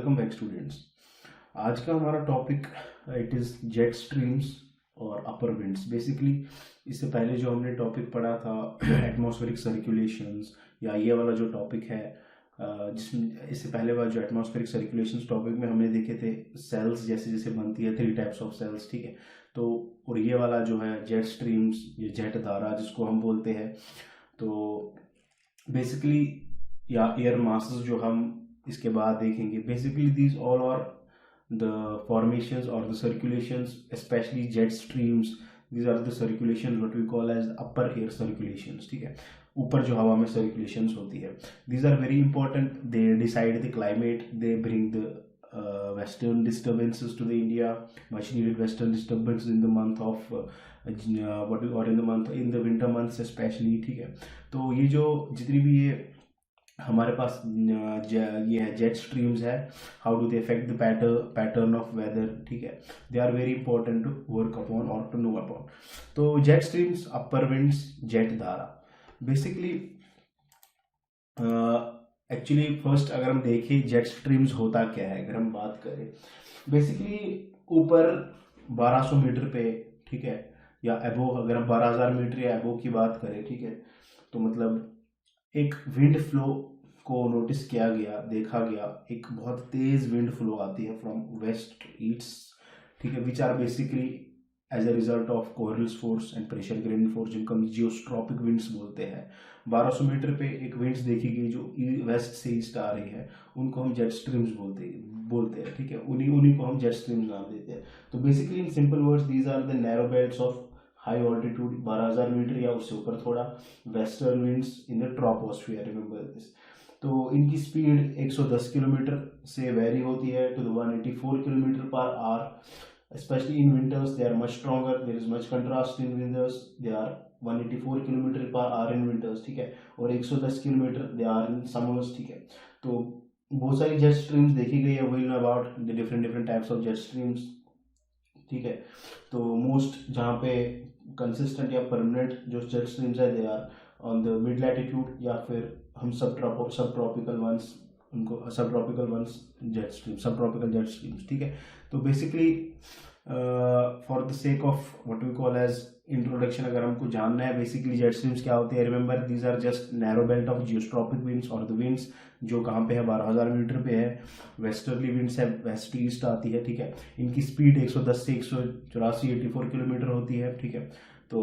Welcome back students. आज का हमारा topic it is jet streams और अपर विंड्स। बेसिकली इससे पहले जो हमने टॉपिक पढ़ा था एटमॉस्फेरिक सर्कुलेशंस, या ये वाला जो टॉपिक है जिसमें इससे पहले वाला जो एटमॉस्फेरिक सर्कुलेशंस टॉपिक में हमने देखे थे सेल्स जैसे जैसे बनती है, 3 टाइप्स ऑफ सेल्स, ठीक है। तो और ये वाला जो है जेट स्ट्रीम्स, ये जेट धारा जिसको हम बोलते हैं, तो बेसिकली या एयर मासेस जो हम इसके बाद देखेंगे। Basically these all are the formations और the circulations, especially jet streams. These are the circulation what we call as upper air circulations, ठीक है। ऊपर जो हवा में सर्कुलेशंस होती है, these are very important. They decide the climate, they bring the western disturbances to the India, much needed western disturbance in the month of in the winter months especially, ठीक है। तो ये जो जितनी भी ये हमारे पास ये है जेट स्ट्रीम्स है, how do they affect the pattern of weather, ठीक है। They are very important to work upon और टू नो अपॉन। तो jet streams, upper winds, jet धारा, बेसिकली एक्चुअली फर्स्ट अगर हम देखें जेट स्ट्रीम्स होता क्या है, अगर हम बात करें बेसिकली ऊपर 1200 मीटर पे, ठीक है, या अबोव, अगर हम 12,000 मीटर या अबोव की बात करें, ठीक है, तो मतलब एक विंड फ्लो को नोटिस किया गया, देखा गया, एक बहुत तेज विंड फ्लो आती है फ्रॉम वेस्ट ईस्ट, ठीक है, which are basically as a result of Coriolis force and pressure gradient force, जिनको हम जियोस्ट्रॉपिक विंड्स बोलते हैं। 1200 मीटर पे एक विंड्स देखी गई जो वेस्ट से ईस्ट आ रही है, उनको हम जेट स्ट्रीम्स बोलते हैं, ठीक है। उन्हीं को हम जेट स्ट्रीम्स नाम देते हैं। तो basically in simple words these are the narrow belts of high altitude, 12,000 metre या उससे ऊपर थोड़ा, western winds in the troposphere, remember this. तो इनकी स्पीड 110 किलोमीटर से वेरी होती है to the 184 kilometre per hour. Especially in winters, they are much stronger. There is much contrast in winters. They are 184 kilometre per hour in winters, ठीक है, और 110 kilometre they are in summers, ठीक है। तो बहुत सारी जेट स्ट्रीम्स देखी गई है, we'll know about the different types of jet streams, ठीक है। तो मोस्ट जहाँ पे कंसिस्टेंट या परमानेंट जो जेट स्ट्रीम्स है, they are on the mid latitude, या फिर हम सब ट्रॉपिकल वंस, उनको subtropical ones jet stream, subtropical jet streams, ठीक है। तो basically for the sake of what we call as introduction, अगर हमको जानना है बेसिकली जेट स्ट्रीम्स क्या होते हैं, remember these are just narrow belt of geostrophic winds और द विंड्स जो कहाँ पे है, 12,000 मीटर पे है। वेस्टर्ली विंड्स है, वेस्ट ईस्ट आती है, ठीक है। इनकी स्पीड 110 से 184 84 किलोमीटर होती है, ठीक है। तो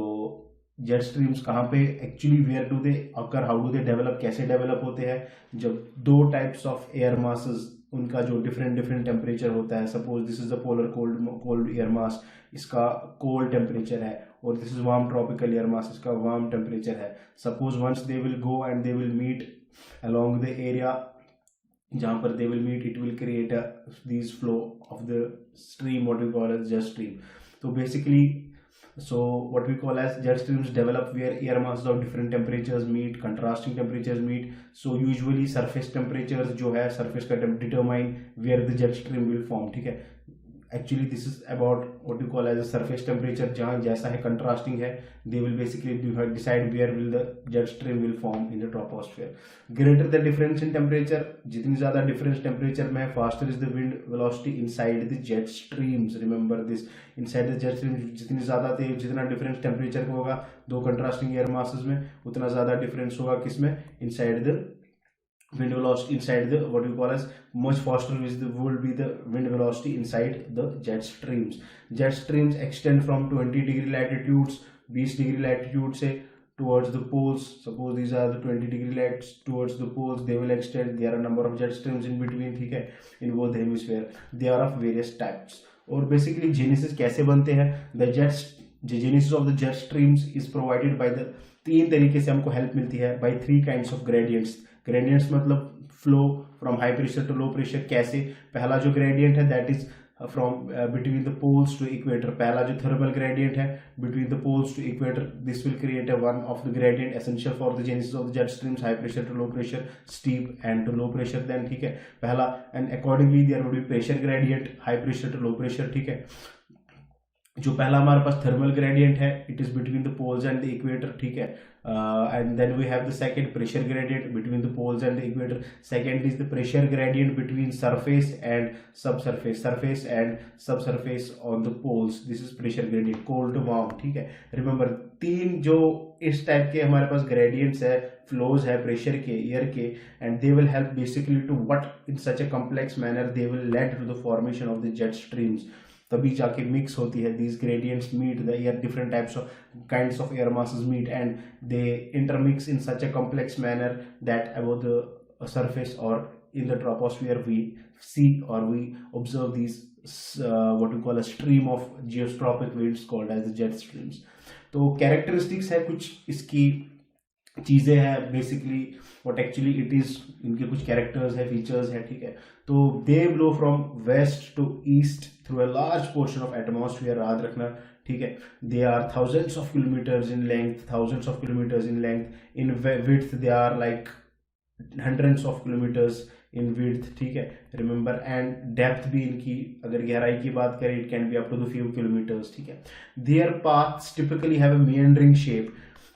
जेट स्ट्रीम्स कहाँ पे actually where do they occur, how do they develop, कैसे डेवलप होते हैं, जब 2 टाइप्स ऑफ एयर मासेस, उनका जो डिफरेंट टेम्परेचर होता है। Suppose this is a polar cold air mass, इसका कोल्ड टेम्परेचर है, और this is warm tropical air mass, इसका वार्म टेम्परेचर है। Suppose once they will go and they will meet along the area, जहाँ पर they will meet, it will create these flow of the stream, what we call as jet stream. तो basically, so what we call as jet streams develop where air masses of different temperatures meet, contrasting temperatures meet. So usually surface temperatures जो है, surface का determine where the jet stream will form, ठीक है। Actually this is about what you call as a surface temperature, जहाँ जैसा है contrasting है, they will basically decide where will the jet stream will form in the troposphere. Greater the difference in temperature, जितनी ज्यादा difference temperature में है, faster is the wind velocity inside the jet streams, remember this, inside the jet stream जितनी ज्यादा तेज, जितना difference temperature का होगा 2 contrasting air masses में, उतना ज्यादा डिफरेंस होगा किसमें, inside the wind velocity, inside the what we call as much faster will be the wind velocity inside the jet streams. Jet streams extend from 20 degree latitudes, 20 degree latitude से towards the poles. Suppose these are the 20 degree latitudes towards the poles, they will extend. There are a number of jet streams in between, ठीक है, in both hemisphere. They are of various types. और basically genesis कैसे बनते हैं, the genesis of the jet streams is provided by the 3 तरीके से हमको help मिलती है, by 3 kinds of gradients. Gradients मतलब flow from high pressure to low pressure, कैसे, पहला जो ग्रेडियंट है that is from between the poles to equator, पहला जो थर्मल ग्रेडियंट है between the poles to equator, this will create a one of the gradient essential for the genesis of the jet streams, high pressure to low pressure, steep and to low pressure, then, ठीक है, पहला। And accordingly there would be pressure gradient, high pressure to low pressure, ठीक है। जो पहला हमारे पास thermal gradient है, it is between the poles and the equator, ठीक है। And then we have the second pressure gradient between the poles and the equator. Second is the pressure gradient between surface and sub surface, surface and sub surface on the poles, this is pressure gradient, cold warm, ठीक है। Remember, तीन जो इस type के हमारे पास gradients है, flows है प्रेशर के, एयर के, and they will help basically to what in such a complex manner they will lead to the formation of the jet streams. तभी जाके मिक्स होती है, these gradients meet the air, different types of kinds of air masses meet and they intermix in such a complex manner that above the surface or in the troposphere we see or we observe these what we call a stream of geostrophic winds called as the jet streams। तो characteristics है कुछ इसकी चीज़ें हैं, basically what actually it is, इनके कुछ characters है, features है, ठीक है। तो they blow from west to east through a large portion of atmosphere, याद रखना, ठीक है। They are thousands of kilometres in length, thousands of kilometres in length, in width they are like hundreds of kilometres in width, ठीक है। Remember, and depth भी इनकी अगर गहराई की बात करें, it can be up to the few kilometers, ठीक है। Their paths typically have a meandering shape,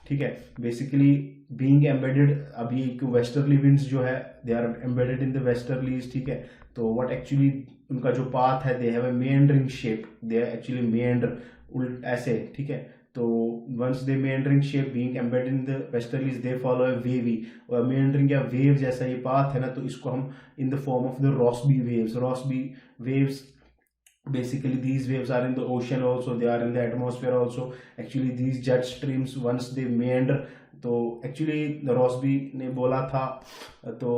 ठीक है। बेसिकली बीइंग एम्बेडेड, अब ये वेस्टर्ली विंड्स जो है they are embedded in the westerlies, ठीक है। तो व्हाट एक्चुअली उनका जो पाथ है, they have a meandering shape, they actually meander उल्ट ऐसे, ठीक है। तो once they meandering shape being embedded in the westerlies they follow a wavy, और meandering या वेव जैसा ये पाथ है ना, तो इसको हम in the form of the Rossby waves, Rossby waves, basically these waves are in the ocean also, they are in the atmosphere also, actually these jet streams once they meander, तो actually Rossby ने बोला था, तो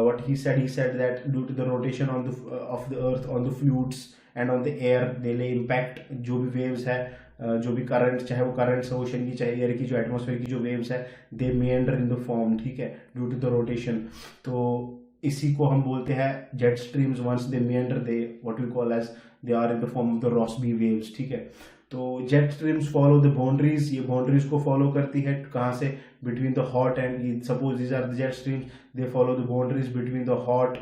what he said that due to the rotation on the of the earth on the fluids and on the air they lay impact, जो भी waves है, जो भी करंट, चाहे वो करंट्स ओशन की चाहे एयर की, जो एटमॉस्फेयर की जो वेव्स है, दे meander in the form, ठीक है, ड्यू टू द रोटेशन। तो इसी को हम बोलते हैं jet streams, once they meander they what we call as they are in the form of the Rossby waves, ठीक है। तो jet streams follow the boundaries, ये बाउंड्रीज को फॉलो करती है, कहाँ से, between the hot and, suppose these are the jet streams, they follow the boundaries between the hot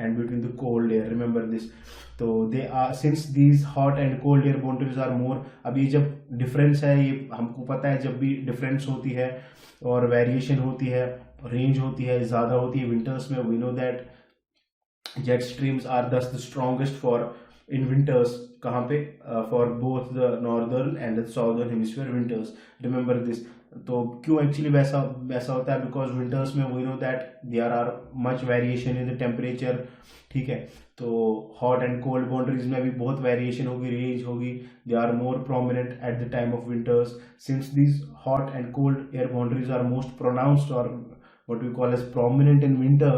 and between the cold air, remember this. तो they are, since these hot and cold air boundaries are more, अब ये जब difference है, ये हमको पता है जब भी डिफरेंस होती है और वेरिएशन होती है, रेंज होती है, ज़्यादा होती है विंटर्स में, we know that jet streams are thus the strongest for in winters, कहाँ पे, for both the northern and the southern hemisphere winters, remember this. तो क्यों एक्चुअली वैसा वैसा होता है, बिकॉज विंटर्स में we know that there are much variation in the temperature, ठीक है। तो हॉट एंड कोल्ड बाउंड्रीज में भी बहुत वेरिएशन होगी, रेंज होगी, they are more prominent at the time of winters, since these hot and cold air boundaries are most pronounced और what we call as prominent in winter,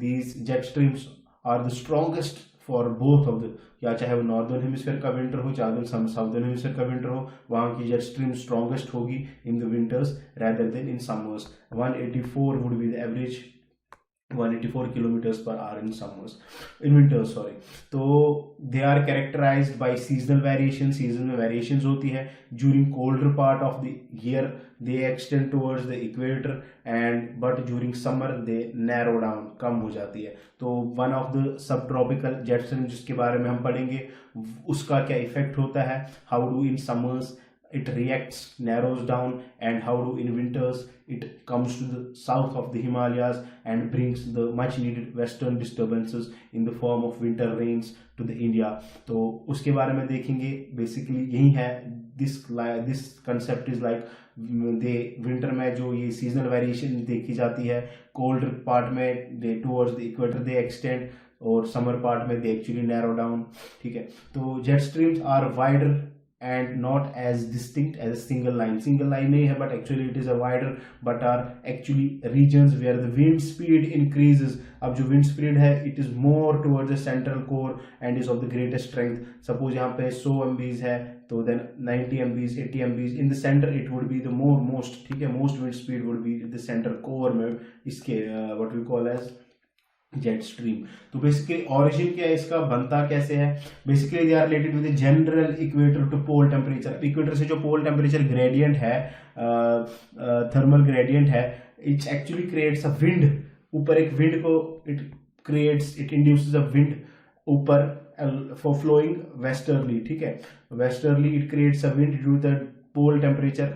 these jet streams are the strongest for both of the, या चाहे वो northern hemisphere का winter हो, चाहे southern hemisphere का winter हो, वहाँ की जेट स्ट्रीम स्ट्रॉन्गेस्ट होगी in the winters rather than in summers। 184 would be the average, 184 kilometers per hour in winters, sorry। तो they are characterized by seasonal variation, season में variations होती है, during colder part of the year they extend towards the equator and but during summer they narrow down, कम हो जाती है। तो one of the subtropical jet stream जिसके बारे में हम पढ़ेंगे, उसका क्या इफेक्ट होता है, how do in summers it reacts, narrows down, and how do in winters it comes to the south of the Himalayas and brings the much needed western disturbances in the form of winter rains to the India। तो उसके बारे में देखेंगे, basically यही है, this concept is like they winter में जो ये सीजनल वेरिएशन देखी जाती है, कोल्ड पार्ट में they towards the equator they extend, और समर पार्ट में दे एक्चुअली नैरो डाउन, ठीक है। तो jet streams are wider and not as distinct as a single line नहीं है, but actually it is a wider, but are actually regions where the wind speed increases। अब जो wind speed है it is more towards the central core and is of the greatest strength। suppose यहाँ पे 100 MBs है, तो then 90 MBs 80 MBs in the center it would be the most, ठीक है, most wind speed would be the center core में इसके what we call as jet stream. तो basically origin क्या है इसका, बनता कैसे है, basically they are related with general equator to pole temperature. Equator से जो पोल टेम्परेचर ग्रेडियंट है, थर्मल ग्रेडियंट है, it's actually creates a wind, ऊपर एक विंड को इट इंड्यूसेस अ विंड ऊपर, for flowing westerly, ठीक है, westerly it creates a wind due to the pole temperature